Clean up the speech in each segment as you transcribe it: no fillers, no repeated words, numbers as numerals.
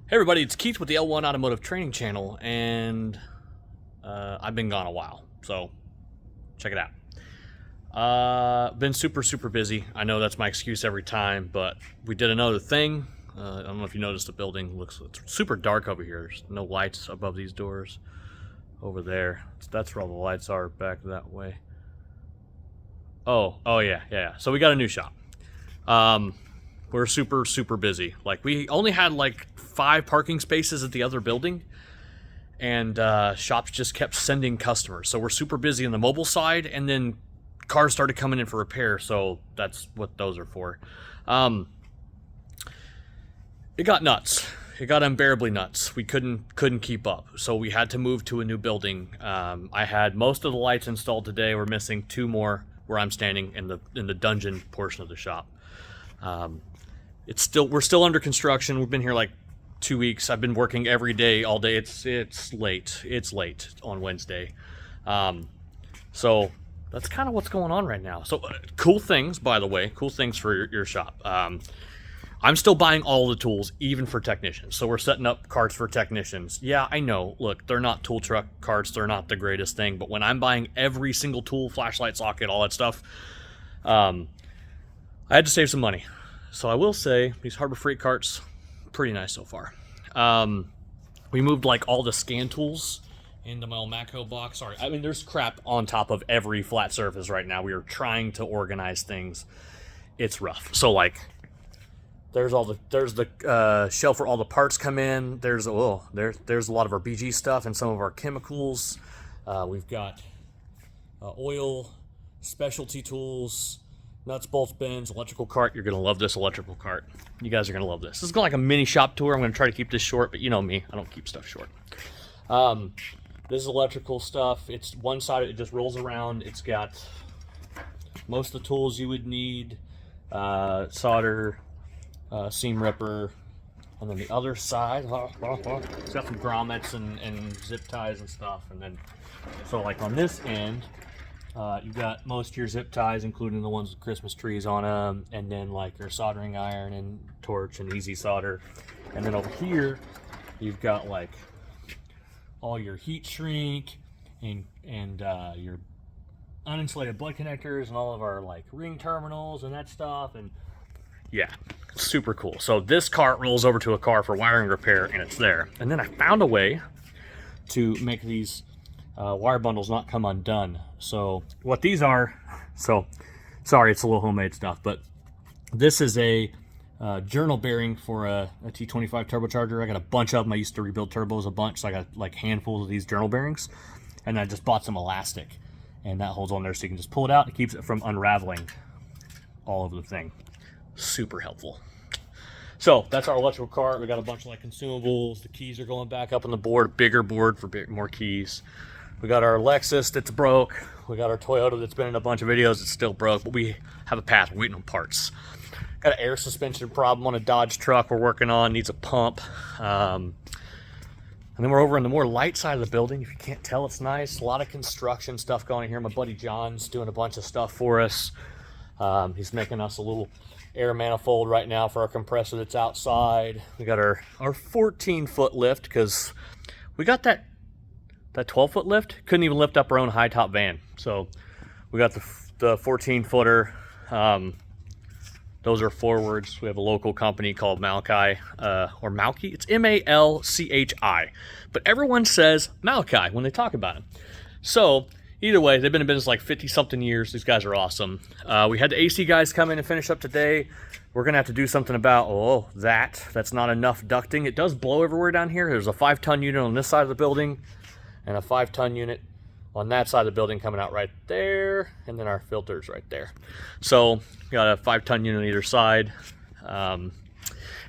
Hey everybody, it's Keith with the L1 Automotive Training Channel, and I've been gone a while, so check it out. Been super busy. I know that's my excuse every time, but we did another thing. I don't know if you noticed the building it's super dark over here. There's no lights above these doors. Over there, that's where all the lights are, back that way. Oh yeah. So we got a new shop. We're super busy. Like, we only had like 5 parking spaces at the other building, and shops just kept sending customers. So we're super busy on the mobile side, and then cars started coming in for repair. So that's what those are for. It got nuts. It got unbearably nuts. We couldn't keep up. So we had to move to a new building. I had most of the lights installed today. We're missing 2 more where I'm standing in the dungeon portion of the shop. We're still under construction. We've been here like 2 weeks. I've been working every day, all day. It's late. It's late on Wednesday. So that's kind of what's going on right now. So cool things, by the way, cool things for your shop. I'm still buying all the tools, even for technicians. So we're setting up carts for technicians. Yeah, I know. Look, they're not tool truck carts. They're not the greatest thing. But when I'm buying every single tool, flashlight, socket, all that stuff, I had to save some money. So I will say these Harbor Freight carts, pretty nice so far. We moved like all the scan tools into my Macro box. Sorry, I mean, there's crap on top of every flat surface right now. We are trying to organize things. It's rough. So like, there's the shelf where all the parts come in. There's a lot of our BG stuff and some of our chemicals. We've got oil, specialty tools, nuts, bolts, bends, electrical cart. You're going to love this electrical cart. You guys are going to love this. This is like a mini shop tour. I'm going to try to keep this short, but you know me. I don't keep stuff short. This is electrical stuff. It's one side. It just rolls around. It's got most of the tools you would need. Solder, seam ripper. And then the other side, it's got some grommets and zip ties and stuff. And then, so like on this end, you've got most of your zip ties, including the ones with Christmas trees on them, and then like your soldering iron and torch and easy solder. And then over here, you've got like all your heat shrink and your uninsulated blood connectors and all of our like ring terminals and that stuff. And yeah, super cool. So this cart rolls over to a car for wiring repair, and it's there. And then I found a way to make these wire bundles not come undone. So what these are, so sorry, it's a little homemade stuff, but this is a journal bearing for a T25 turbocharger. I got a bunch of them. I used to rebuild turbos a bunch, so I got like handfuls of these journal bearings, and I just bought some elastic, and that holds on there so you can just pull it out. It keeps it from unraveling all over the thing. Super helpful. So that's our electrical cart. We got a bunch of like consumables. The keys are going back up on the board, bigger board for more keys. We got our Lexus that's broke. We got our Toyota that's been in a bunch of videos that's still broke, but we have a path. We're waiting on parts. Got an air suspension problem on a Dodge truck we're working on. Needs a pump. And then we're over on the more light side of the building. If you can't tell, it's nice. A lot of construction stuff going on here. My buddy John's doing a bunch of stuff for us. He's making us a little air manifold right now for our compressor that's outside. We got our 14-foot lift because we got that 12-foot lift. Couldn't even lift up our own high top van. So we got the 14-footer. Those are forwards. We have a local company called Malachi, or Malchi. It's M-A-L-C-H-I. But everyone says Malachi when they talk about him. So either way, they've been in business like 50-something years. These guys are awesome. We had the AC guys come in and finish up today. We're going to have to do something about, that's not enough ducting. It does blow everywhere down here. There's a 5-ton unit on this side of the building and a 5-ton unit on that side of the building coming out right there, and then our filters right there. So we got a 5-ton unit on either side.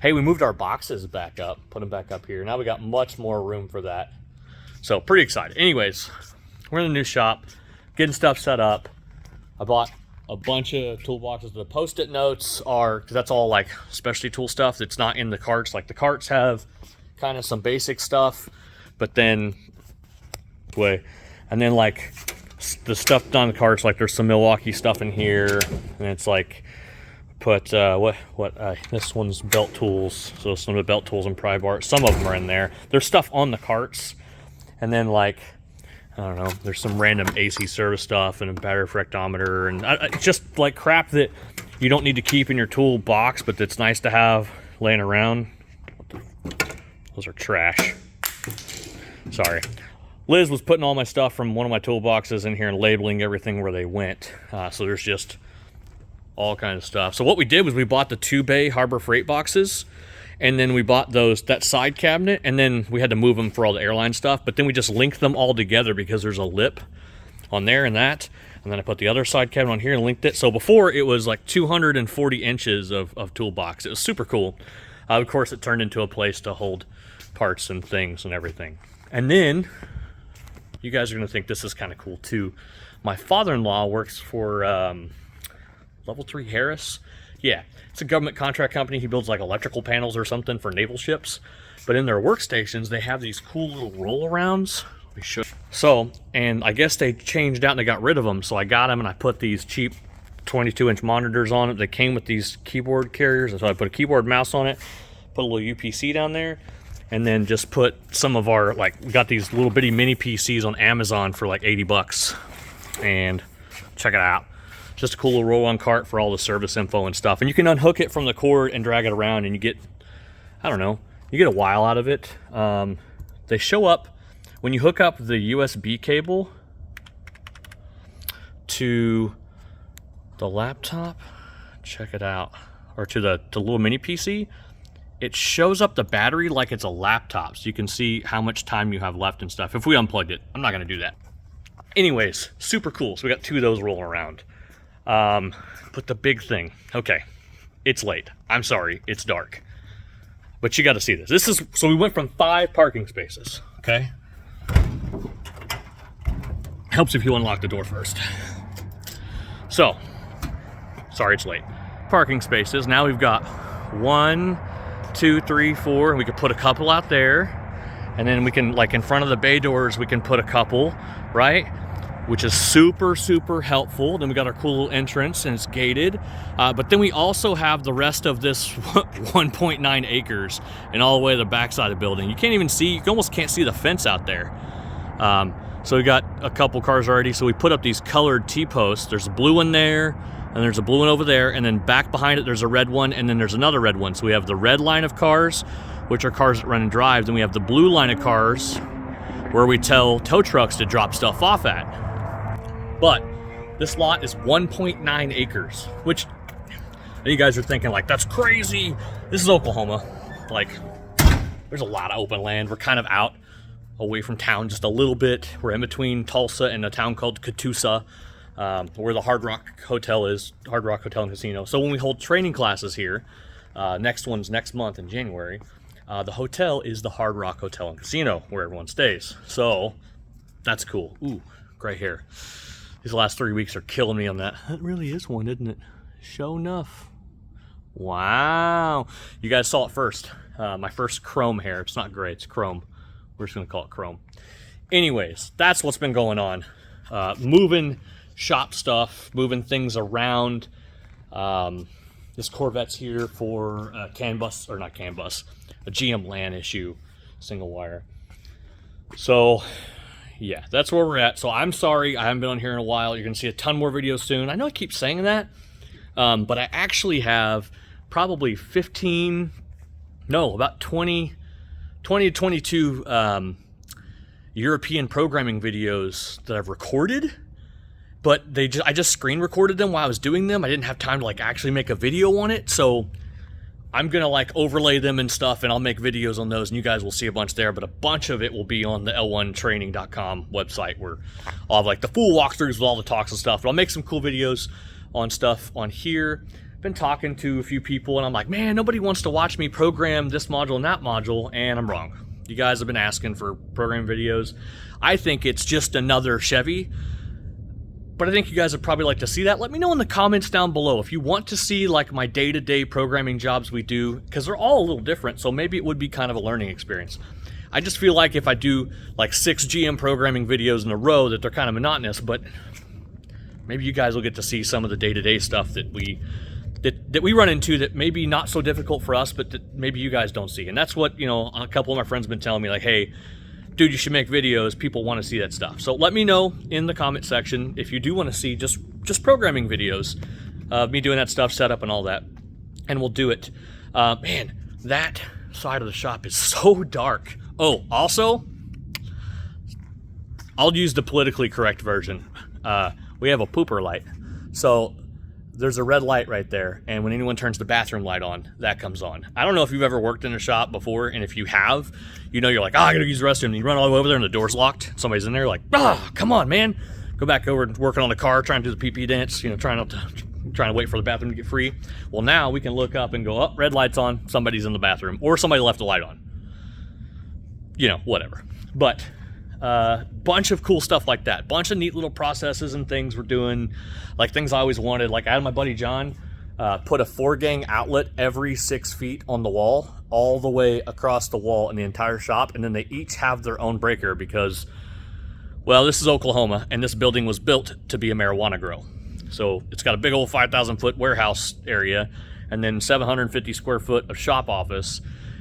Hey, we moved our boxes back up, put them back up here. Now we got much more room for that. So pretty excited. Anyways, we're in the new shop, getting stuff set up. I bought a bunch of toolboxes. The post-it notes are, because that's all like specialty tool stuff that's not in the carts. Like the carts have kind of some basic stuff, but then like the stuff on the carts, like there's some Milwaukee stuff in here, and it's like put this one's belt tools. So some of the belt tools and pry bars, some of them are in there. There's stuff on the carts, and then like, I don't know, there's some random AC service stuff and a battery fractometer and just like crap that you don't need to keep in your toolbox, but that's nice to have laying around. Those are trash. Sorry. Liz was putting all my stuff from one of my toolboxes in here and labeling everything where they went. So there's just all kinds of stuff. So what we did was we bought the 2-bay Harbor Freight boxes, and then we bought that side cabinet, and then we had to move them for all the airline stuff, but then we just linked them all together because there's a lip on there and that, and then I put the other side cabinet on here and linked it. So before, it was like 240 inches of toolbox. It was super cool. Of course, it turned into a place to hold parts and things and everything. And then, you guys are going to think this is kind of cool too. My father-in-law works for Level 3 Harris. Yeah, it's a government contract company. He builds like electrical panels or something for naval ships. But in their workstations, they have these cool little roll-arounds. Let me show you. So, and I guess they changed out and they got rid of them. So I got them and I put these cheap 22-inch monitors on it. They came with these keyboard carriers. And so I put a keyboard mouse on it, put a little UPC down there, and then just put some of our, like, we got these little bitty mini PCs on Amazon for like 80 bucks. And check it out. Just a cool little roll-on cart for all the service info and stuff. And you can unhook it from the cord and drag it around, and you get, I don't know, you get a while out of it. They show up when you hook up the USB cable to the laptop. Check it out. Or to the little mini PC. It shows up the battery like it's a laptop, so you can see how much time you have left and stuff. If we unplugged it, I'm not going to do that. Anyways, super cool. So we got 2 of those rolling around. But the big thing, okay, it's late. I'm sorry, it's dark. But you got to see this. This is, so we went from 5 parking spaces, okay? Helps if you unlock the door first. So, sorry it's late. Parking spaces, now we've got 1, 2, 3, 4, and we could put a couple out there. And then we can, like in front of the bay doors, we can put a couple, right? Which is super, super helpful. Then we got our cool little entrance and it's gated. But then we also have the rest of this 1.9 acres and all the way to the backside of the building. You can't even see, you almost can't see the fence out there. So we got a couple cars already. So we put up these colored T-posts. There's a blue one there, and there's a blue one over there. And then back behind it, there's a red one, and then there's another red one. So we have the red line of cars, which are cars that run and drive. Then we have the blue line of cars where we tell tow trucks to drop stuff off at. But this lot is 1.9 acres, which you guys are thinking like, that's crazy. This is Oklahoma. Like, there's a lot of open land. We're kind of out away from town just a little bit. We're in between Tulsa and a town called Catoosa, where the Hard Rock Hotel is, Hard Rock Hotel and Casino. So when we hold training classes here, next one's next month in January, the hotel is the Hard Rock Hotel and Casino where everyone stays. So that's cool. Ooh, gray hair. These last 3 weeks are killing me on that. That really is one, isn't it? Sure enough. Wow. You guys saw it first. My first chrome hair. It's not gray, it's chrome. We're just going to call it chrome. Anyways, that's what's been going on. Moving shop stuff, moving things around. This Corvette's here for a CAN bus, or not CAN bus, a GM LAN issue, single wire. So, yeah, that's where we're at. So I'm sorry, I haven't been on here in a while. You're going to see a ton more videos soon. I know I keep saying that, but I actually have probably about 20 to 22 European programming videos that I've recorded, but I just screen recorded them while I was doing them. I didn't have time to like actually make a video on it, so I'm gonna like overlay them and stuff, and I'll make videos on those, and you guys will see a bunch there, but a bunch of it will be on the l1training.com website, where I'll have like the full walkthroughs with all the talks and stuff, but I'll make some cool videos on stuff on here. Been talking to a few people, and I'm like, man, nobody wants to watch me program this module and that module, and I'm wrong. You guys have been asking for programming videos. I think it's just another Chevy, but I think you guys would probably like to see that. Let me know in the comments down below if you want to see like my day-to-day programming jobs we do, because they're all a little different, so maybe it would be kind of a learning experience. I just feel like if I do like 6 GM programming videos in a row that they're kind of monotonous, but maybe you guys will get to see some of the day-to-day stuff that we that we run into that maybe not so difficult for us, but that maybe you guys don't see. And that's what, you know, a couple of my friends have been telling me, like, hey, dude, you should make videos. People want to see that stuff. So let me know in the comment section if you do want to see just programming videos of me doing that stuff, setup and all that, and we'll do it. Man, that side of the shop is so dark. Oh, also, I'll use the politically correct version. We have a pooper light. So there's a red light right there, and when anyone turns the bathroom light on, that comes on. I don't know if you've ever worked in a shop before, and if you have, you know, you're like, I gotta use the restroom, and you run all the way over there and the door's locked. Somebody's in there like, come on, man. Go back over and working on the car, trying to do the pee-pee dance, you know, trying to wait for the bathroom to get free. Well, now we can look up and go, oh, red light's on, somebody's in the bathroom, or somebody left the light on. You know, whatever. But bunch of cool stuff like that. Bunch of neat little processes and things we're doing, like things I always wanted. Like I had my buddy John put a 4-gang outlet every 6 feet on the wall, all the way across the wall in the entire shop, and then they each have their own breaker because, well, this is Oklahoma, and this building was built to be a marijuana grow. So it's got a big old 5,000 foot warehouse area, and then 750 square foot of shop office.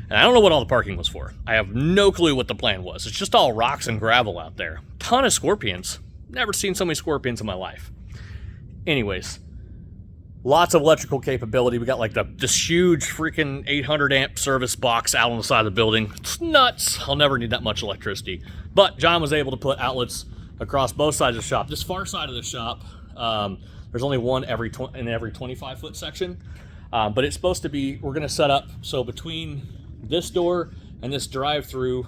And I don't know what all the parking was for. I have no clue what the plan was. It's just all rocks and gravel out there. Ton of scorpions. Never seen so many scorpions in my life. Anyways, lots of electrical capability. We got like this huge freaking 800 amp service box out on the side of the building. It's nuts. I'll never need that much electricity. But John was able to put outlets across both sides of the shop. This far side of the shop, there's only one in every 25 foot section. But it's supposed to be, we're going to set up, so between this door and this drive-through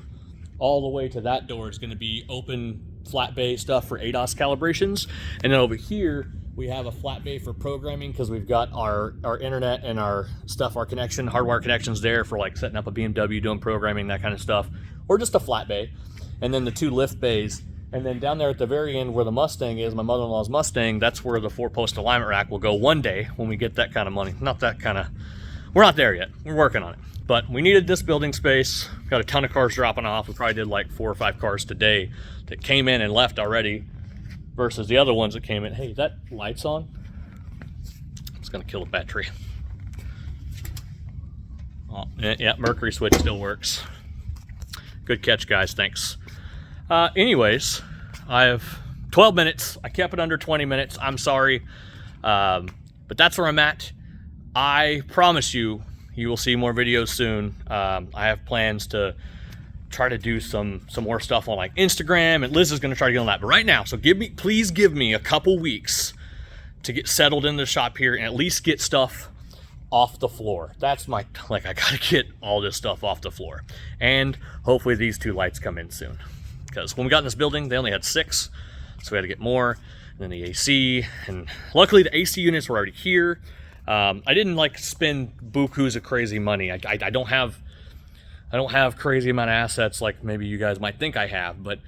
all the way to that door is going to be open flat bay stuff for ADAS calibrations. And then over here we have a flat bay for programming because we've got our internet and our stuff, our connection, hardwire connections there for like setting up a BMW, doing programming, that kind of stuff, or just a flat bay. And then the 2 lift bays. And then down there at the very end where the Mustang is, my mother-in-law's Mustang, that's where the 4-post alignment rack will go one day when we get that kind of money. Not that kind of, we're not there yet. We're working on it. But we needed this building space. Got a ton of cars dropping off. We probably did like 4 or 5 cars today that came in and left already versus the other ones that came in. Hey, that light's on. It's gonna kill the battery. Oh, yeah, Mercury switch still works. Good catch, guys, thanks. Anyways, I have 12 minutes. I kept it under 20 minutes. I'm sorry. But that's where I'm at. I promise you, you will see more videos soon. I have plans to try to do some more stuff on like Instagram, and Liz is going to try to get on that. But right now, so please give me a couple weeks to get settled in the shop here and at least get stuff off the floor. That's my, like, I got to get all this stuff off the floor. And hopefully these 2 lights come in soon. Because when we got in this building, they only had 6. So we had to get more. And then the AC. And luckily the AC units were already here. I didn't like spend bukus of crazy money. I don't have crazy amount of assets like maybe you guys might think I have, but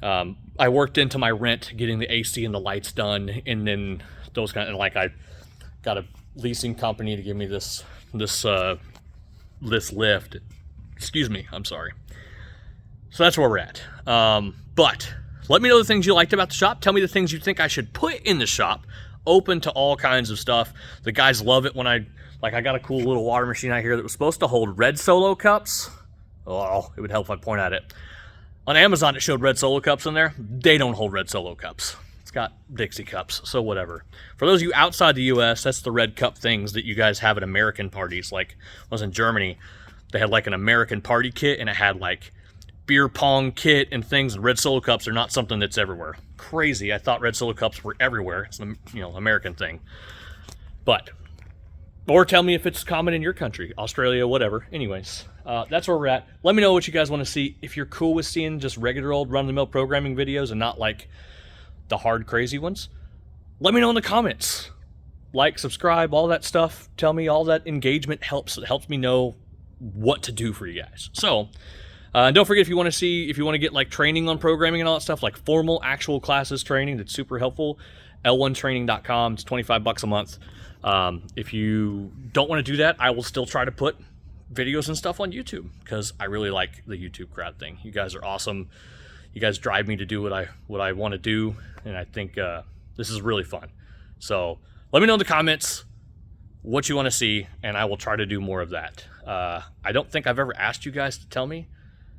I worked into my rent getting the AC and the lights done, and then those kind of, like, I got a leasing company to give me this lift. Excuse me, I'm sorry. So that's where we're at. But let me know the things you liked about the shop. Tell me the things you think I should put in the shop. Open to all kinds of stuff. The guys love it when I got a cool little water machine out here that was supposed to hold red Solo cups. Oh, it would help if I point at it. On Amazon, it showed red Solo cups in there. They don't hold red Solo cups. It's got Dixie cups, so whatever. For those of you outside the U.S., that's the red cup things that you guys have at American parties. Like, I was in Germany, they had like an American party kit, and it had like beer pong kit and things, and red Solo cups are not something that's everywhere. Crazy. I thought red Solo cups were everywhere. It's a, you know, American thing. But, or tell me if it's common in your country, Australia, whatever. Anyways, that's where we're at. Let me know what you guys want to see. If you're cool with seeing just regular old run-of-the-mill programming videos and not like the hard crazy ones, let me know in the comments. Like, subscribe, all that stuff. Tell me, all that engagement helps. It helps me know what to do for you guys. So, and don't forget, if you want to get like training on programming and all that stuff, like formal actual classes training, that's super helpful. L1training.com. It's $25 a month. If you don't want to do that, I will still try to put videos and stuff on YouTube because I really like the YouTube crowd thing. You guys are awesome. You guys drive me to do what I want to do, and I think this is really fun. So let me know in the comments. what you want to see, and I will try to do more of that. I don't think I've ever asked you guys to tell me,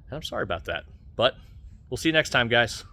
and I'm sorry about that. But we'll see you next time, guys.